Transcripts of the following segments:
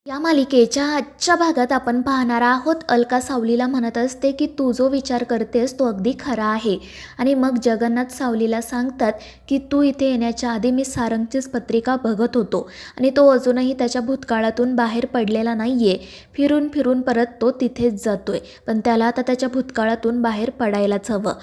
या मालिकेच्या आजच्या भागात आपण पाहणार आहोत अलका सावलीला म्हणत असते की तू जो विचार करतेस तो अगदी खरा आहे. आणि मग जगन्नाथ सावलीला सांगतात की तू इथे येण्याच्या आधी मी सारंगचीच पत्रिका बघत होतो आणि तो अजूनही त्याच्या भूतकाळातून बाहेर पडलेला नाही आहे. फिरून फिरून परत तो तिथेच जातोय, पण त्याला आता त्याच्या भूतकाळातून बाहेर पडायलाच हवं.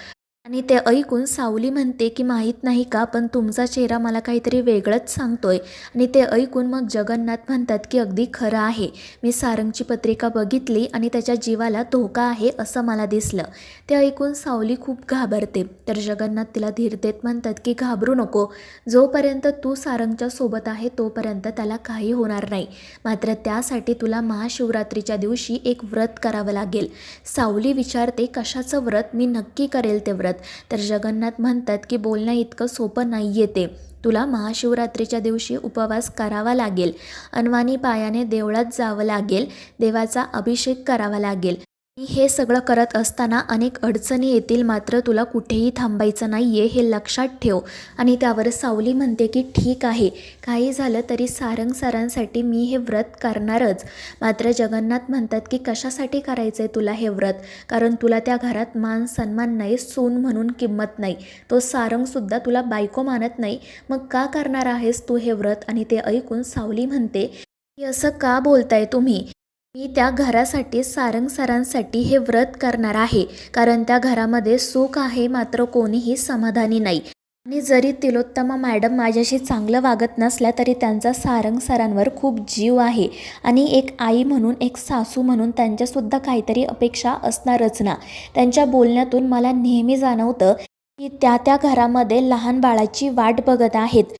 आणि ते ऐकून सावली म्हणते की माहीत नाही का, पण तुमचा चेहरा मला काहीतरी वेगळंच सांगतोय. आणि ते ऐकून मग जगन्नाथ म्हणतात की अगदी खरं आहे, मी सारंगची पत्रिका बघितली आणि त्याच्या जीवाला धोका आहे असं मला दिसलं. ते ऐकून सावली खूप घाबरते. तर जगन्नाथ तिला धीर देत म्हणतात की घाबरू नको, जोपर्यंत तू सारंगच्या सोबत आहे तोपर्यंत त्याला काही होणार नाही. मात्र त्यासाठी तुला महाशिवरात्रीच्या दिवशी एक व्रत करावं लागेल. सावली विचारते कशाचं व्रत, मी नक्की करेल ते व्रत. तर जगन्नाथ म्हणतात की बोलणं इतकं सोपं नाही आहे ते. तुला महाशिवरात्रीच्या दिवशी उपवास करावा लागेल, अनवाणी पायाने देवळात जावं लागेल, देवाचा अभिषेक करावा लागेल. हे सगळं करत असताना अनेक अडचणी येतील, मात्र तुला कुठेही थांबायचं नाही आहे हे लक्षात ठेव. आणि त्यावर सावली म्हणते की ठीक आहे, काही झालं तरी सारंग सरांसाठी मी हे व्रत करणारच. मात्र जगन्नाथ म्हणतात की कशासाठी करायचं आहे तुला हे व्रत, कारण तुला त्या घरात मान सन्मान नाही, सून म्हणून किंमत नाही, तो सारंगसुद्धा तुला बायको मानत नाही, मग का करणार आहेस तू हे व्रत. आणि ते ऐकून सावली म्हणते की असं का बोलताय तुम्ही, मी त्या घरासाठी सारंग सरांसाठी हे व्रत करणार आहे, कारण त्या घरामध्ये सुख आहे मात्र कोणीही समाधानी नाही. आणि जरी तिलोत्तमा मॅडम माझ्याशी चांगलं वागत नसल्या तरी त्यांचा सारंग सरांवर खूप जीव आहे. आणि एक आई म्हणून, एक सासू म्हणून त्यांच्यासुद्धा काहीतरी अपेक्षा असणारच ना. त्यांच्या बोलण्यातून मला नेहमी जाणवतं की त्या घरामध्ये लहान बाळाची वाट बघत आहेत.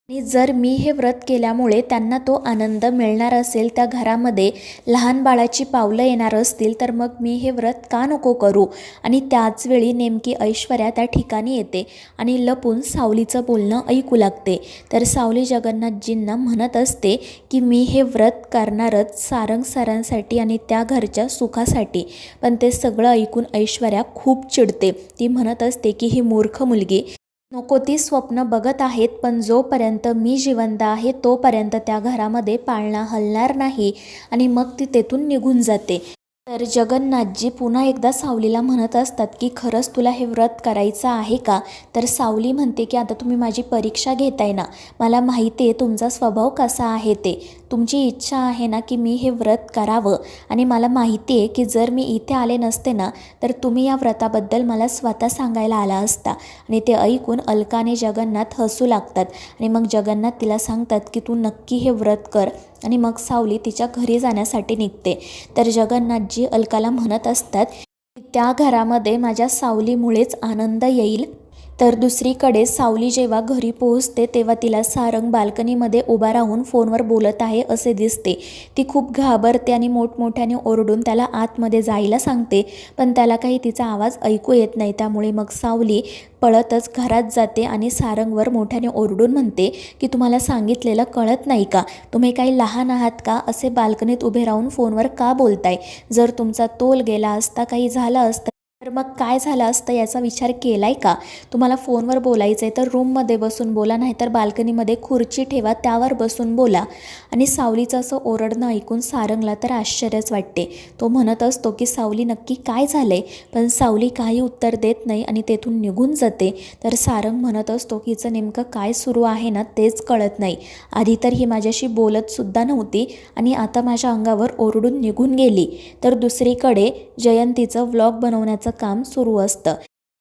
आणि जर मी हे व्रत केल्यामुळे त्यांना तो आनंद मिळणार असेल, त्या घरामध्ये लहान बाळाची पावलं येणार असतील, तर मग मी हे व्रत का नको करू. आणि त्याचवेळी नेमकी ऐश्वर्या त्या ठिकाणी येते आणि लपून सावलीचं बोलणं ऐकू लागते. तर सावली जगन्नाथजींना म्हणत असते की मी हे व्रत करणारच सारंग सरांसाठी आणि त्या घरच्या सुखासाठी. पण ते सगळं ऐकून ऐश्वर्या खूप चिडते. ती म्हणत असते की ही मूर्ख मुलगी नको ती स्वप्न बघत आहेत, पण जोपर्यंत मी जिवंत आहे तोपर्यंत त्या घरामध्ये पाळणा हलणार नाही. आणि मग ती तेथून निघून जाते. तर जगन्नाथजी पुन्हा एकदा सावलीला म्हणत असतात की खरंच तुला हे व्रत करायचं आहे का. तर सावली म्हणते की आता तुम्ही माझी परीक्षा घेताय ना, मला माहिती आहे तुमचा स्वभाव कसा आहे ते. तुमची इच्छा आहे ना की मी हे व्रत करावं, आणि मला माहिती आहे की जर मी इथे आले नसते ना तर तुम्ही या व्रताबद्दल मला स्वतः सांगायला आला असता. आणि ते ऐकून अलका आणि जगन्नाथ हसू लागतात. आणि मग जगन्नाथ तिला सांगतात की तू नक्की हे व्रत कर. आणि मग सावली तिच्या घरी जाण्यासाठी निघते. तर जगन्नाथजी अलकाला म्हणत असतात की त्या घरामध्ये माझ्या सावलीमुळेच आनंद येईल. तर दुसरीकडे सावली जेव्हा घरी पोहोचते तेव्हा तिला सारंग बाल्कनीमध्ये उभा राहून फोनवर बोलत आहे असे दिसते. ती खूप घाबरते आणि मोठमोठ्याने ओरडून त्याला आतमध्ये जायला सांगते, पण त्याला काही तिचा आवाज ऐकू येत नाही. त्यामुळे मग सावली पळतच घरात जाते आणि सारंगवर मोठ्याने ओरडून म्हणते की तुम्हाला सांगितलेलं कळत नाही का, तुम्ही काही लहान आहात का, असे बाल्कनीत उभे राहून फोनवर का बोलताय. जर तुमचा तोल गेला असता, काही झालं असतं तर मग काय झालं असतं याचा विचार केलाय का. तुम्हाला फोनवर बोलायचं आहे तर रूममध्ये बसून बोला, नाहीतर बाल्कनीमध्ये खुर्ची ठेवा, त्यावर बसून बोला. आणि सावलीचं असं ओरडणं ऐकून सारंगला तर आश्चर्यच वाटते. तो म्हणत असतो की सावली नक्की काय झालंय, पण सावली काही उत्तर देत नाही आणि तेथून निघून जाते. तर सारंग म्हणत असतो की हिचं नेमकं काय सुरू आहे ना तेच कळत नाही. आधी तर ही माझ्याशी बोलतसुद्धा नव्हती आणि आता माझ्या अंगावर ओरडून निघून गेली. तर दुसरीकडे जयंतीचं व्लॉग बनवण्याचं काम सुरू असतं.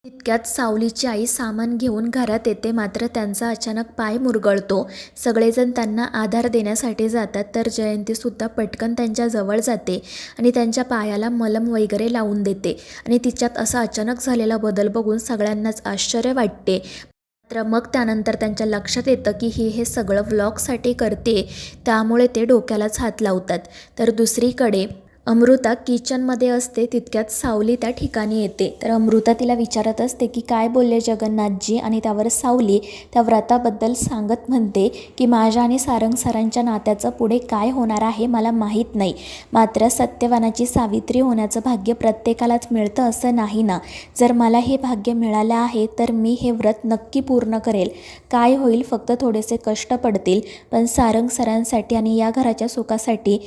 तितक्यात सावलीची आई सामान घेऊन घरात येते, मात्र त्यांचा अचानक पाय मुरगळतो. सगळेजण त्यांना आधार देण्यासाठी जातात. तर जयंतीसुद्धा पटकन त्यांच्या जवळ जाते आणि त्यांच्या पायाला मलम वगैरे लावून देते. आणि तिच्यात असा अचानक झालेला बदल बघून सगळ्यांनाच आश्चर्य वाटते. मात्र मग त्यानंतर त्यांच्या लक्षात येतं की ही हे सगळं व्लॉगसाठी करते, त्यामुळे ते डोक्यालाच हात लावतात. तर दुसरीकडे अमृता किचनमध्ये असते. तितक्यात सावली त्या ठिकाणी येते. तर अमृता तिला विचारत असते की काय बोलले जगन्नाथजी. आणि त्यावर सावली त्या व्रताबद्दल सांगत म्हणते की माझ्या आणि सारंग सरांच्या नात्याचं पुढे काय होणार आहे मला माहीत नाही, मात्र सत्यवानाची सावित्री होण्याचं भाग्य प्रत्येकालाच मिळतं असं नाही ना. जर मला हे भाग्य मिळालं आहे तर मी हे व्रत नक्की पूर्ण करेल. काय होईल, फक्त थोडेसे कष्ट पडतील, पण सारंग सरांसाठी आणि या घराच्या सुखासाठी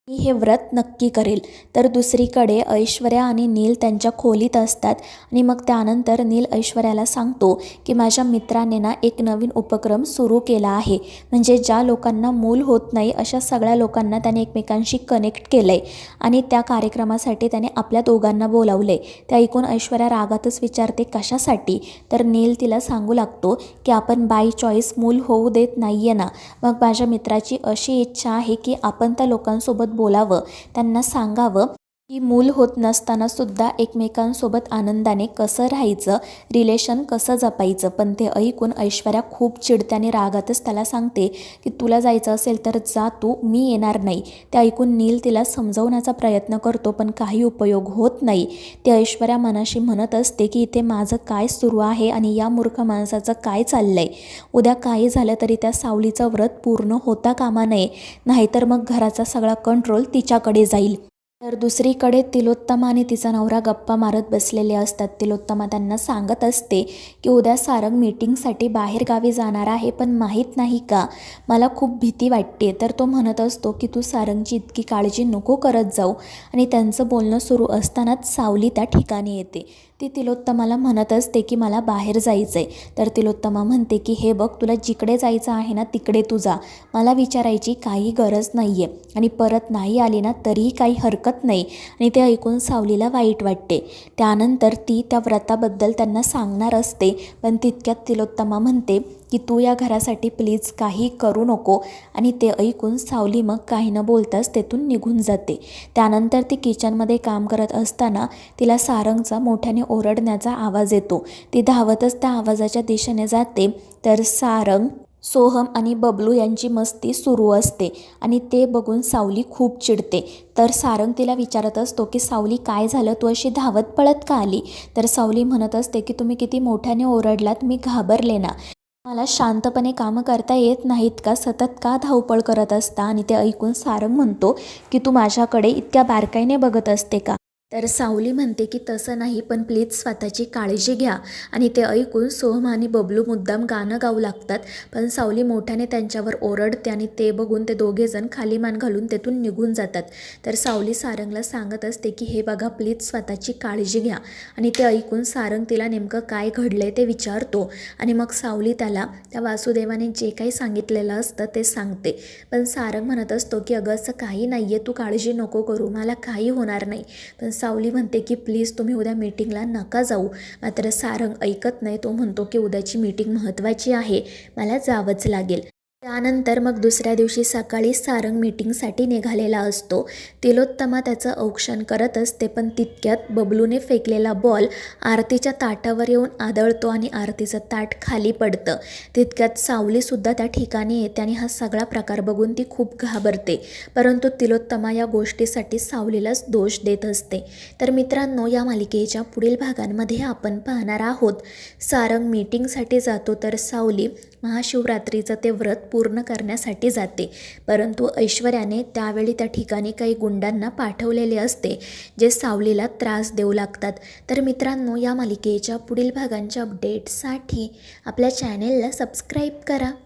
मी हे व्रत नक्की करेल. तर दुसरीकडे ऐश्वर्या आणि नील त्यांच्या खोलीत असतात आणि मग त्यानंतर नील ऐश्वर्याला सांगतो की माझ्या मित्राने ना एक नवीन उपक्रम सुरू केला आहे. म्हणजे ज्या लोकांना मूल होत नाही अशा सगळ्या लोकांना त्याने एकमेकांशी कनेक्ट केलं आहे आणि त्या कार्यक्रमासाठी त्याने आपल्या दोघांना बोलावलं आहे. ते ऐकून ऐश्वर्या रागातच विचारते कशासाठी. तर नील तिला सांगू लागतो की आपण बाय चॉईस मूल होऊ देत नाही आहे ना. मग माझ्या मित्राची अशी इच्छा आहे की आपण त्या लोकांसोबत बोलावं, त्यांना सांगावं की मूल होत नसतानासुद्धा एकमेकांसोबत आनंदाने कसं राहायचं, रिलेशन कसं जपायचं. पण ते ऐकून ऐश्वर्या खूप चिडत्याने रागातच त्याला सांगते की तुला जायचं असेल तर जा तू, मी येणार नाही. ते ऐकून नील तिला समजवण्याचा प्रयत्न करतो पण काही उपयोग होत नाही. ते ऐश्वर्या मनाशी म्हणत असते की इथे माझं काय सुरू आहे आणि या मूर्ख माणसाचं काय चाललं आहे. उद्या काही झालं तरी त्या सावलीचं व्रत पूर्ण होता कामा नये, नाहीतर मग घराचा सगळा कंट्रोल तिच्याकडे जाईल. तर दुसरीकडे तिलोत्तमा आणि तिचा नवरा गप्पा मारत बसलेले असतात. तिलोत्तमा त्यांना सांगत असते की उद्या सारंग मीटिंगसाठी बाहेरगावी जाणार आहे, पण माहीत नाही का मला खूप भीती वाटते. तर तो म्हणत असतो की तू सारंगची इतकी काळजी नको करत जाऊ. आणि त्यांचं बोलणं सुरू असतानाच सावली त्या ठिकाणी येते. ती तिलोत्तमाला म्हणत असते की मला बाहेर जायचं आहे. तर तिलोत्तमा म्हणते की हे बघ, तुला जिकडे जायचं आहे ना तिकडे तू जा, मला विचारायची काही गरज नाही आहे. आणि परत नाही आली ना तरीही काही हरकत नाही. आणि ते ऐकून सावलीला वाईट वाटते. त्यानंतर ती त्या व्रताबद्दल त्यांना सांगणार असते, पण तितक्यात तिलोत्तमा म्हणते की तू या घरासाठी प्लीज काही करू नको. आणि ते ऐकून सावली मग काही न बोलताच तेथून निघून जाते. त्यानंतर ती किचनमध्ये काम करत असताना तिला सारंगचा मोठ्याने ओरडण्याचा आवाज येतो. ती धावतच त्या आवाजाच्या दिशेने जाते तर सारंग, सोहम आणि बबलू यांची मस्ती सुरू असते आणि ते बघून सावली खूप चिडते. तर सारंग तिला विचारत असतो की सावली काय झालं, तू अशी धावत पळत का आली. तर सावली म्हणत असते की तुम्ही किती मोठ्याने ओरडलात, मी घाबरले ना. मला शांतपणे कामं करता येत नाहीत का, सतत का धावपळ करत असता. आणि ते ऐकून सारंग म्हणतो की तू माझ्याकडे इतक्या बारकाईने बघत असते का. तर सावली म्हणते की तसं नाही, पण प्लीज स्वतःची काळजी घ्या. आणि ते ऐकून सोहम आणि बबलू मुद्दाम गाणं गाऊ लागतात, पण सावली मोठ्याने त्यांच्यावर ओरडते आणि ते बघून ते दोघेजण खाली मान घालून तेथून निघून जातात. तर सावली सारंगला सांगत असते की हे बघा, प्लीज स्वतःची काळजी घ्या. आणि ते ऐकून सारंग तिला नेमकं काय घडलंय ते विचारतो आणि मग सावली त्याला त्या वासुदेवाने जे काही सांगितलेलं असतं ते सांगते. पण सारंग म्हणत असतो की अगं असं काही नाही आहे, तू काळजी नको करू, मला काही होणार नाही. पण सावली म्हणते की प्लीज तुम्ही उद्या मीटिंगला नका जाऊ. मात्र सारंग ऐकत नाही. तो म्हणतो की उद्याची मीटिंग महत्त्वाची आहे, मला जावंच लागेल. त्यानंतर मग दुसऱ्या दिवशी सकाळी सारंग मीटिंगसाठी निघालेला असतो. तिलोत्तमा त्याचं औक्षण करत असते, पण तितक्यात बबलूने फेकलेला बॉल आरतीच्या ताटावर येऊन आदळतो आणि आरतीचं ताट खाली पडतं. तितक्यात सावलीसुद्धा त्या ठिकाणी येते आणि हा सगळा प्रकार बघून ती खूप घाबरते. परंतु तिलोत्तमा या गोष्टीसाठी सावलीलाच दोष देत असते. तर मित्रांनो, या मालिकेच्या पुढील भागांमध्ये आपण पाहणार आहोत सारंग मीटिंगसाठी जातो तर सावली महाशिवरात्रीचं ते व्रत पूर्ण करण्यासाठी जाते. परंतु ऐश्वर्याने त्यावेळी त्या ठिकाणी काही गुंडांना पाठवलेले असते जे सावलीला त्रास देऊ लागतात. तर मित्रांनो, या मालिकेच्या पुढील भागांच्या अपडेटसाठी आपल्या चॅनेलला सबस्क्राईब करा.